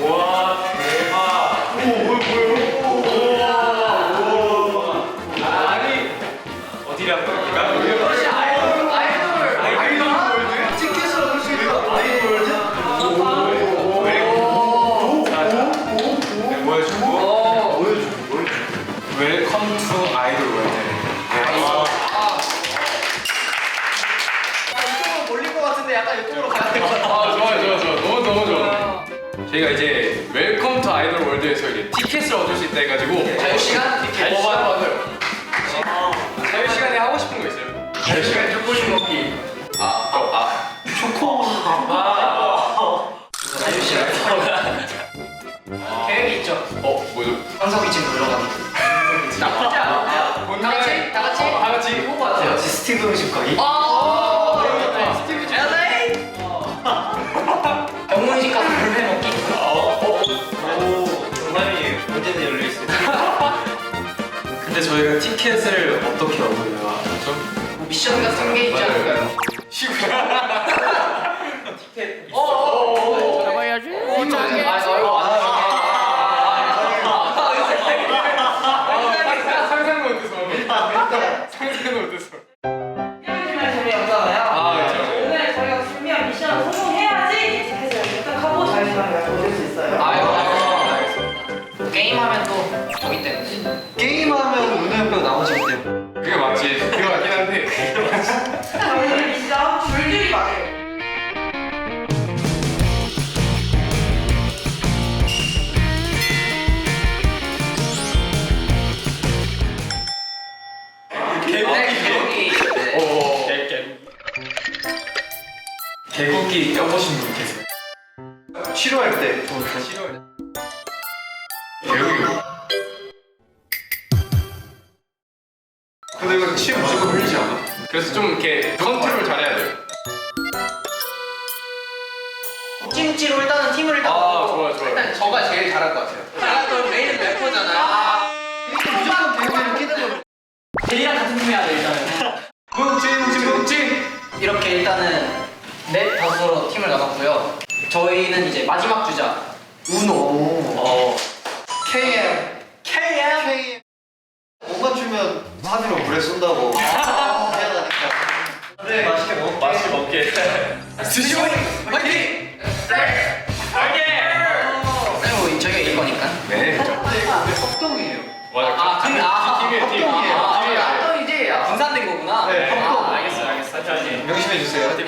와 대박. 아니 어디라고? 이것이 아이돌 월드? 티켓을 얻을 수 있는 아이돌 월드? 웰컴 투 아이돌 월드. 이쪽으로 몰릴 것 같은데 약간 이쪽으로 가야 될 것 같아. 좋아. 너무 좋아. 저희가 이제 웰컴 투 아이돌 월드에서 이제 티켓을 얻을 수 있다 해가지고 자유시간 티켓. 맞아요. 자유 시간에 하고 싶은 거 있어요? 자유 시간 초콜릿 먹기. 초코. 자유 시간. 계획이 있죠. 뭐죠? 황석이 지금 들어가는. 나쁘지 않아. 다 같이 해본 것 같아요. 스티브 음식 거기. 스티브 LA. 영문식 가서 불회 먹기. 정말이 언제든 열려 있어요. 근데 저희가 티켓을 어떻게 얻어요? 미션 같은 게 있지 않을까요? 티켓. 잡아야지. 상상도 못했어. 재미없잖아요. 그렇죠. 오늘 저희가 준비한 미션을 성공해야지 티켓을 획득하고 자유시간을 보낼 수 있어요. 알겠습니다. 게임하면 또 저기 때문에. 게임하면 은혜 형배가 나오시기 때문에. 그게 맞지. 그게 맞긴 한데. 자, 오늘 미션 줄줄이 말해요. 개국기 껴보신 분 계세요? 치료할 때. 싫어요. 개국이. 근데 이거 침 무조건 흘리지 않아? 그래서 좀 이렇게 컨트롤 잘해야 돼요. 찜찜으로 일단은 팀을 일단 좋아요. 일단 저가 제일 잘할 것 같아요. 제가 또 메인 래퍼잖아요. 무조건 대우를 끼는 거. 제이랑 같은 팀 해야 돼 일단은. 묵찜 이렇게 일단은 넷 다섯으로 팀을 나눴고요. 저희는 이제 마지막 주자 우노. KM. 못 맞추면 사비로 물에 쏜다고. 미안하니까. 네, 맛있게 먹게. 스시오 화이팅! 그리고 저희가 이길 거니까. 네. 근데 이거 왜 합동이에요? 맞아. 팀이에요. 합동이지. 분산된 거구나. 네, 합동. 알겠어. 명심해 주세요. 네.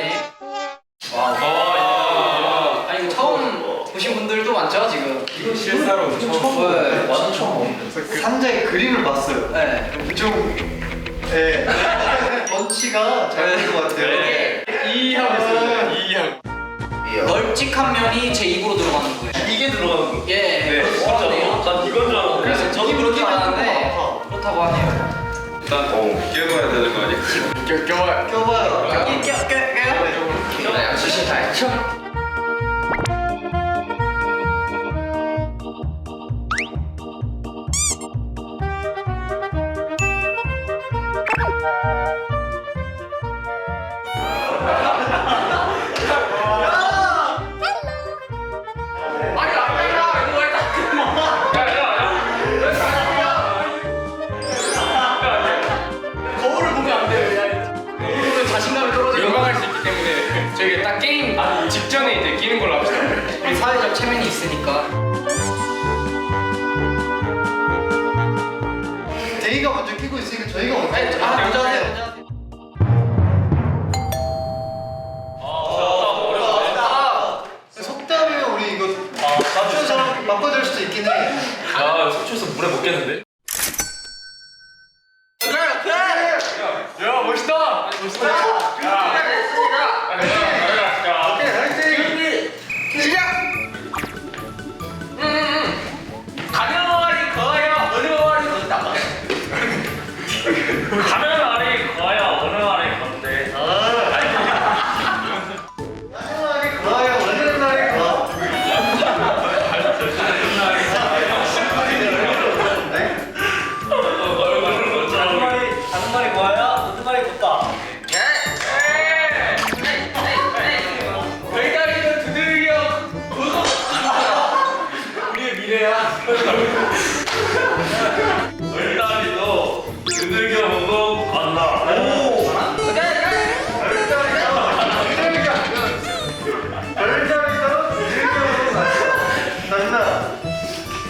아니 이거 처음 보신 분들도 많죠 지금. 이거 실사로 네. 완전 처음. 상자에 그림을 봤어요. 네. 좀, 예. 번치가 잘 된 것 같아요. 네. 이하고 있어요. 이하고. 널찍한 면이 제 입으로 들어가는 거예요. 이게 들어가는 거. 예. 네. 그렇네요. 난 이건 줄 알았는데. 그래서 저 입으로 들어가는데 그렇다고 하네요. 일단 끼워봐야 되는 거 아니야? 껴봐요. 껴봐요. 여기 껴. 네, 수신 다 했죠? 거울을 보면 안 돼요. 거울은 자신감이 떨어지고 민망할 수 있기 때문에 저희가 딱 게임 직전에 이제 끼는 걸로 합시다. 우리 사회적 체면이 있으니까. 데이가 먼저 끼고 있으니까 저희가 먼저. 먼저 하세요. 속담이면 우리 이거 맞춰서 바꿔줄 수도 있긴 해. 속초에서 물에 못 깼는데? 야 멋있다. 가면말이 거요. 어느 말이 건다. 가면 말이 거야 어느 말이 건데 마지막에 그거야. 오늘은 날이 그거. 얼다리도 두들겨 보고 간다.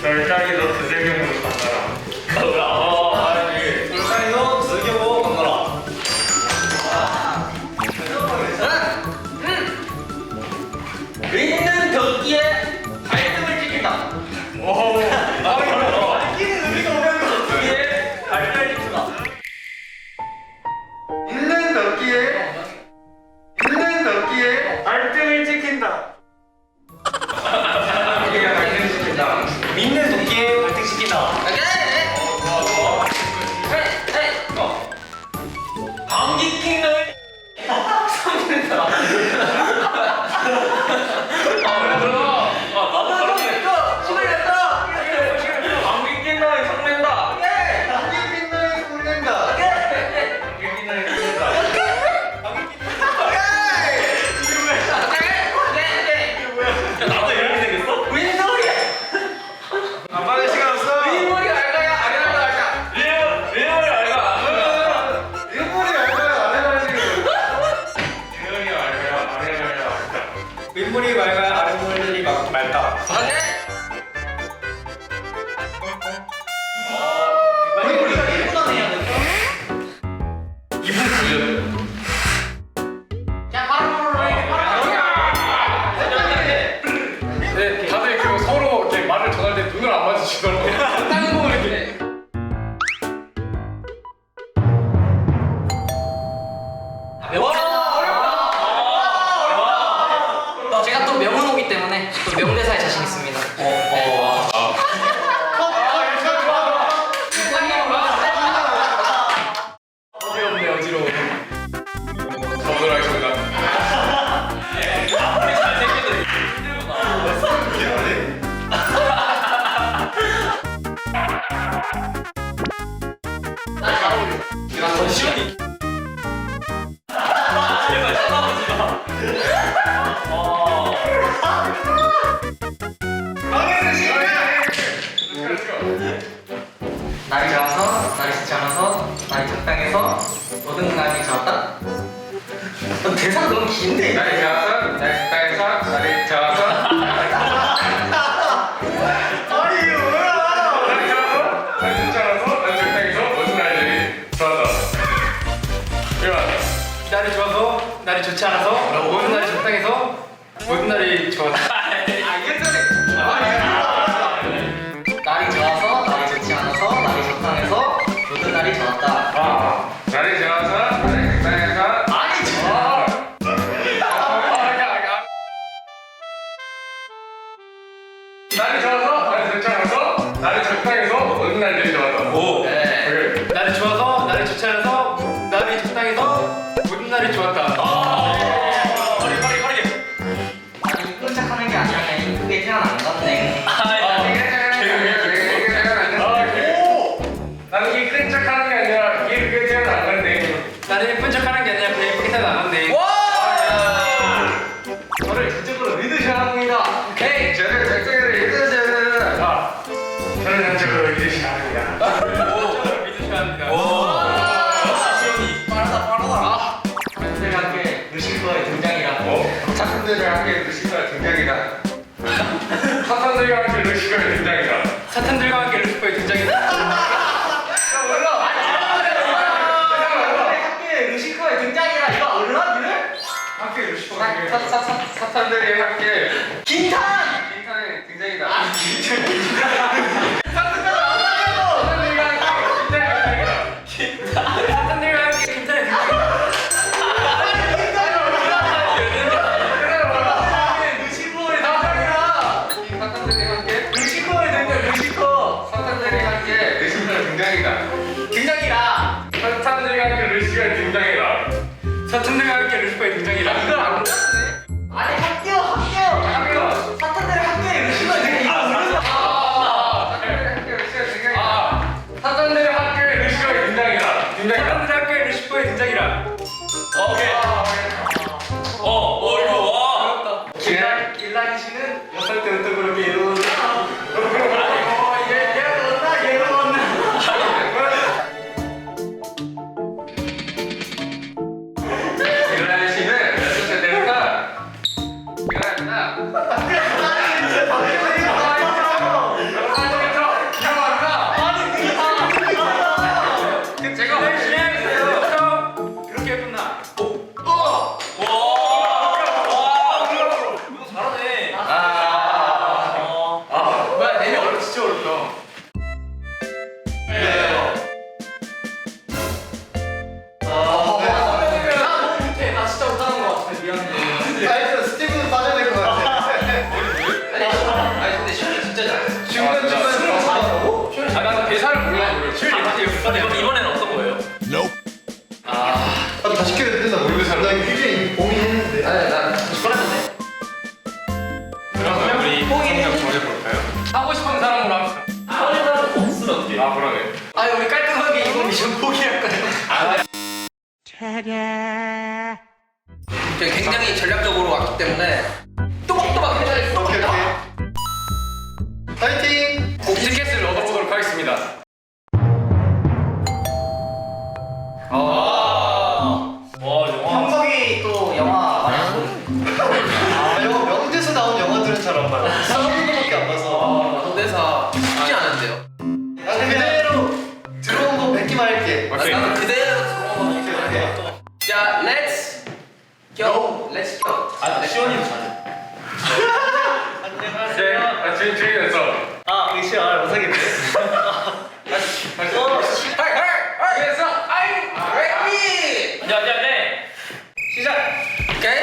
얼다리도 두들겨 보고 간다. 알지. 얼다리도 두들겨 보고 간다. 있는 덕기에 발등을 찍힌다. 오. 끼는 의미가 오면 덕기에 발달이 크다. 있는 덕기에 발등을 찍힌다. 우리가 발등 시킨다. 믿는 도끼에 발등 시킨다. 감기 낀을 섞는다. 나도 그러네. 감기 낀을 섞는다. 감기 낀다에 굴린다. 감기 낀을 섞는다. 야, 나도 이렇게 생겼어? 안 받을 시간 없어. 윗머리 알까요? 아래 알까? 리얼이 알가. 일본이 알까요? 안 해가지고. 리얼이 알가. 아래가 알가. 윗물이 맑아야 아랫물이 맑다. 우리가 1분 안에 해야 돼. 이분 들려. 야, 바로 네, 다들 그 서로 이렇게 말을 전할 때 눈을 안 마주치더라고. 딴 거를 이렇게. 제가 또 명은호기 때문에 또 명대사에 자신 있습니다. 어지럽네, 어지러워. 가보도록 하겠습니다. 아무리 잘생겨도 힘들구나. 나 시원히. 제발 쳐다보지 마. 날이 좋아서, 날이 좋지 않아서, 날이 적당해서, 모든 날이 좋았다. 대사가 너무 긴데. 날이 좋아서, 날이 적당해서, 날이 좋아서. 아니 이게 뭐야? 날이 좋아서, 날이 좋지 않아서, 날이 적당해서, 모든 날들이 좋았다. 이만. 날이 좋아서, 날이 좋지 않아서, 모든 날이 적당해서, 모든 날이 좋았다. 날이 좋아서, 날이 좋지 않아서, 날이 적당해서, 모든 날이 좋았다. 날이 좋아서, 날이 적당해서. 아니, 좋아. 날이 좋아서, 날이 좋지 않아서, 날이 적당해서, 모든 날들이 좋았다. 오. 네. 날이 좋아서, 날이 좋지 않아서, 날이 적당해서, 모든 날이 좋았다. 빠르게. 아니, 이쁜 척하는 게 아니라 그냥 이쁘게 태어난다네. 나는 이게 큰 척하는 게 아니라 이게 그게 태어나는데 나는 예쁜 척하는 게 아니라 그냥 예쁘게 태어나는데 저를 전적으로 믿으셔야 합니다. 오케이. 저를 전적으로 믿으셔야 합니다. 저를 전적으로 믿으셔야 합니다. 전적으로 믿으셔야 합니다. 시원이 빠르다. 사람들과 함께 루시퍼의 등장이라. 사탄들과 함께 루시퍼의 등장이다. 사탄들과 함께 루시퍼의 등장이다. 사탄들과 함께 루시퍼의 등장이다. 함께 루시퍼의 등장이라 이거 알아? 니네? 함께 루시퍼가 사탄들이 함께 긴탄! 인탄의 등장이다. 사탄들과 함께 인탄의 등장이다. 루시퍼의 등장이라. 사탄들이 함께 루시퍼의 등장, 루시퍼. 사탄들이 함께 루시퍼의 등장이다. 등장이라. 사탄들과 함께 루시퍼의 등장이다. 사탄들과 함께 루시퍼의 등장이다. 이걸 안 몰랐네. 아니 학교. 사탄들의 학교에 루시퍼의 등장. 이거 모르는 사탄들의 학교에 루시퍼의 등장이다. 사탄들의 학교에 루시퍼의 등장이다. 오케이. 이거 와. 길라니 씨는 몇 살 때부터 그렇게 이루어졌어? 아니 제가 열심히 하겠어요. 그렇게 예쁜 날. 잘하네. 뭐야, 내내 어렵 진짜 어렵다. 나 너무 못해. 나 진짜 못하는 거 같아. 미안해. 하여튼 스티브는 빠져낼 것 같아. 아니 근데 시원이 진짜 잘해. 중간중간 빠져나고? 아, 나는 대사를 몰라. 실리 다시 이번에는 어떤 거예요? 다시 켜야 되나 모르겠어. 나 굉장히 이미 고민했는데. 아니 나 잘하는데. 그러면 우리 성적 정해볼까요? 하고 싶은 사람으로 합시다. 없으면 어떻게? 아, 그러네. 아니 우리 깔끔하게 이거 미션 포기할까요? 저희 굉장히 전략적으로 왔기 때문에 또박또박 해달릴 수 오케이, 없다. 오케이. 파이팅! 티켓을 얻어보도록 하겠습니다. 형석이 또 영화 많이 안 보는데. 영화 명대에서 나온 영화들은 잘 안 봐요. 싸우는 거밖에 안 봐서. 나도 대사 쉽지 않은데요. 나 그대로 들어온 거 뱉기만 할게. 오케이. 나도 그대로 들어온 오케이, 거 오케이. 자, 렛츠 고! 렛츠 고! 아, 시원이도 잘해. 네, 아, 준비됐어. 아, 이거 시원 못하겠네. 하이! 됐어! I'm ready! 야, 네. 시작. 오케이?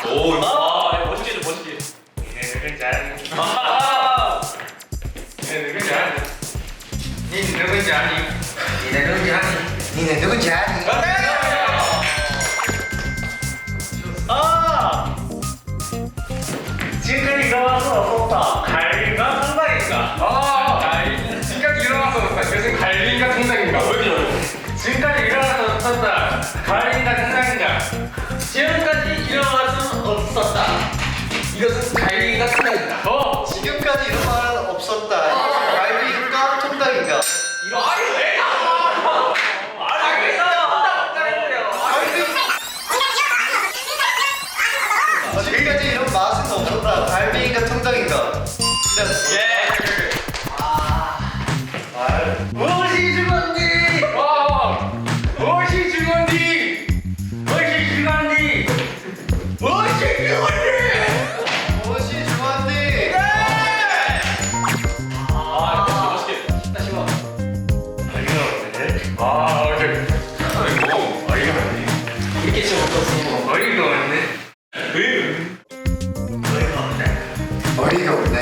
오, 이거 멋있게 좀 멋있게. 아, 네, 누군지 아니? 니 누군지 아니? 니네 누군지 아니? 니네 누군지 아니? 아. 지금까지 일어나서 없었다. 갈비가 상당인가? 지금까지 일어나서 요새 갈비인가 통닭인가? 왜 이렇게 어려워? 지금까지 일어나서 없었다. 갈비인가 통닭인가? 지금까지 일어나서 없었다. 이것은 갈비가 통닭이다. 지금까지 이런 말은 없었다. 갈비인가 통닭인가? 이거 아니 왜 나와? 아니 왜 나와? 지금까지 이런 맛은 없었다. 갈비인가 통닭인가? 예. 무엇이 죽었니? 무엇이 죽었니? 무엇이 죽었니? 무엇이 죽었니? 무엇이 좋았니? 아, 이거 멋있게. 다시 봐. 오케이. 아이고, 어이가 없네. 이렇게 진짜 못했어. 어이가 없네. 어이가 없네.